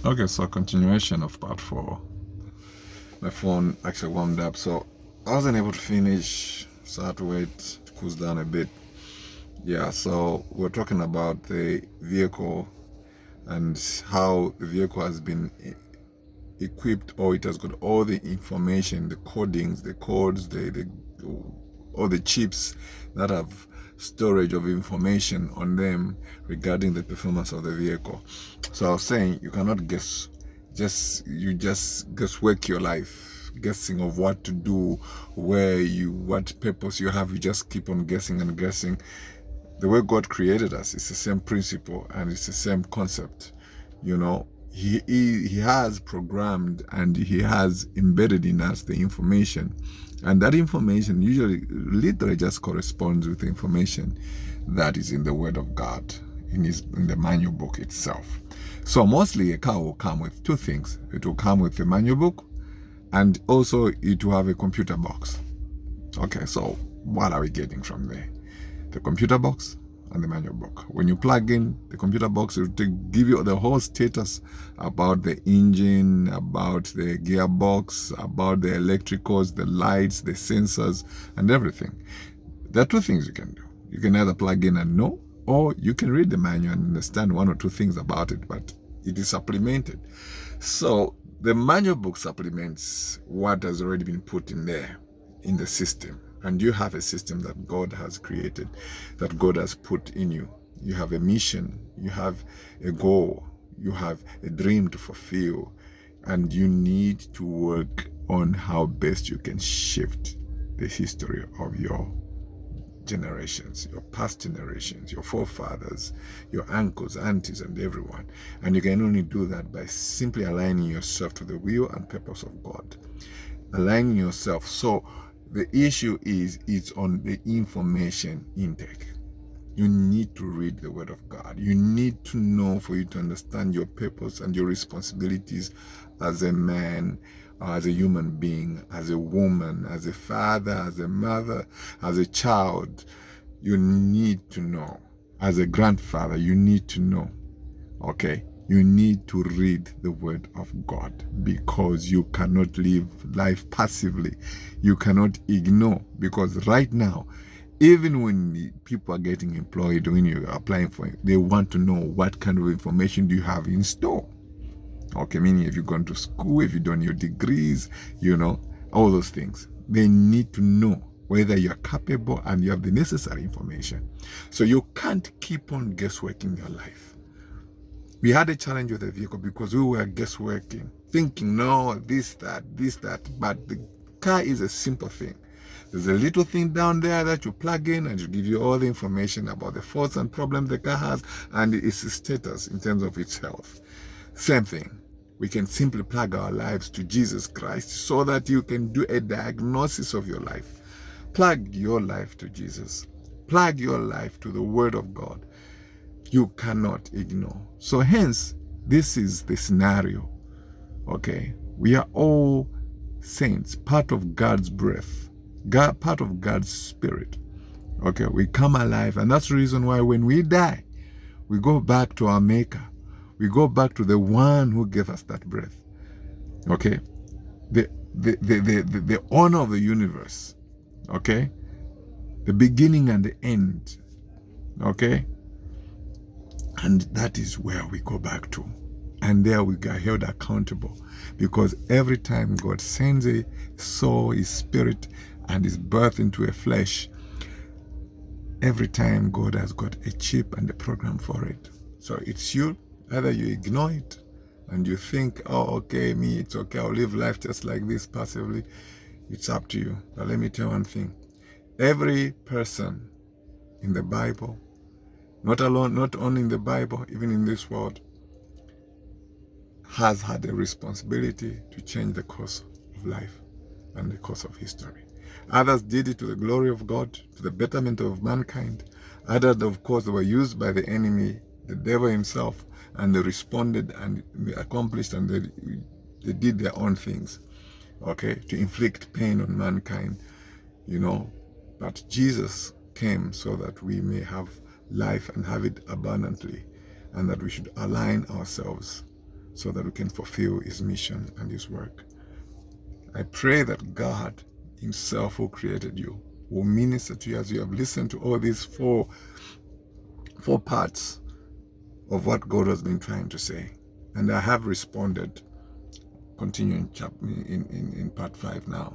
Okay, so continuation of part 4. My phone actually warmed up, so I wasn't able to finish, so I had to wait to cool down a bit. Yeah, so we're talking about the vehicle and how the vehicle has been equipped, or it has got all the information, the codings, the codes, all the chips that have storage of information on them regarding the performance of the vehicle. So I was saying you cannot guess, you just guesswork your life, guessing of what to do, what purpose you have. You just keep on guessing and guessing. The way God created us, it's the same principle and it's the same concept. You know, he has programmed and he has embedded in us the information, and that information usually literally just corresponds with the information that is in the Word of God, in the manual book itself. So mostly a car will come with two things. It will come with the manual book, and also it will have a computer box. Okay, so what are we getting from there? The computer box and the manual book. When you plug in the computer box, it will give you the whole status about the engine, about the gearbox, about the electricals, the lights, the sensors, and everything. There are two things you can do. You can either plug in and know, or you can read the manual and understand one or two things about it, but it is supplemented. So the manual book supplements what has already been put in there in the system. And you have a system that God has created, that God has put in you. You have a mission, you have a goal, you have a dream to fulfill, and you need to work on how best you can shift the history of your generations, your past generations, your forefathers, your uncles, aunties, and everyone. And you can only do that by simply aligning yourself to the will and purpose of God. Aligning yourself. So the issue is it's on the information intake. You need to read the Word of God. You need to know for you to understand your purpose and your responsibilities as a man, as a human being, as a woman, as a father, as a mother, as a child. You need to know. As a grandfather, you need to know. Okay? You need to read the Word of God, because you cannot live life passively. You cannot ignore, because right now, even when people are getting employed, when you're applying for it, they want to know what kind of information do you have in store. Okay, meaning if you've gone to school, if you've done your degrees, all those things. They need to know whether you're capable and you have the necessary information. So you can't keep on guessworking your life. We had a challenge with the vehicle because we were guessworking, thinking, no, this, that, but the car is a simple thing. There's a little thing down there that you plug in and it give you all the information about the faults and problems the car has and its status in terms of its health. Same thing. We can simply plug our lives to Jesus Christ so that you can do a diagnosis of your life. Plug your life to Jesus. Plug your life to the Word of God. You cannot ignore. So hence, this is the scenario. Okay, we are all saints, part of God's breath, part of God's spirit. Okay, we come alive, and that's the reason why when we die, we go back to our Maker. We go back to the one who gave us that breath. Okay, the owner of the universe. Okay, the beginning and the end. Okay. And that is where we go back to. And there we are held accountable. Because every time God sends a soul, his spirit, and his birth into a flesh, every time God has got a chip and a program for it. So it's you. Either you ignore it and you think, oh, okay, me, it's okay, I'll live life just like this passively. It's up to you. But let me tell you one thing. Every person in the Bible, not only in the Bible, even in this world, has had a responsibility to change the course of life and the course of history. Others did it to the glory of God, to the betterment of mankind. Others, of course, were used by the enemy, the devil himself, and they responded and they accomplished and they did their own things, okay, to inflict pain on mankind, But Jesus came so that we may have life and have it abundantly, and that we should align ourselves so that we can fulfill his mission and his work. I pray that God himself, who created you, will minister to you as you have listened to all these four parts of what God has been trying to say. And I have responded. Continue in part 5 now.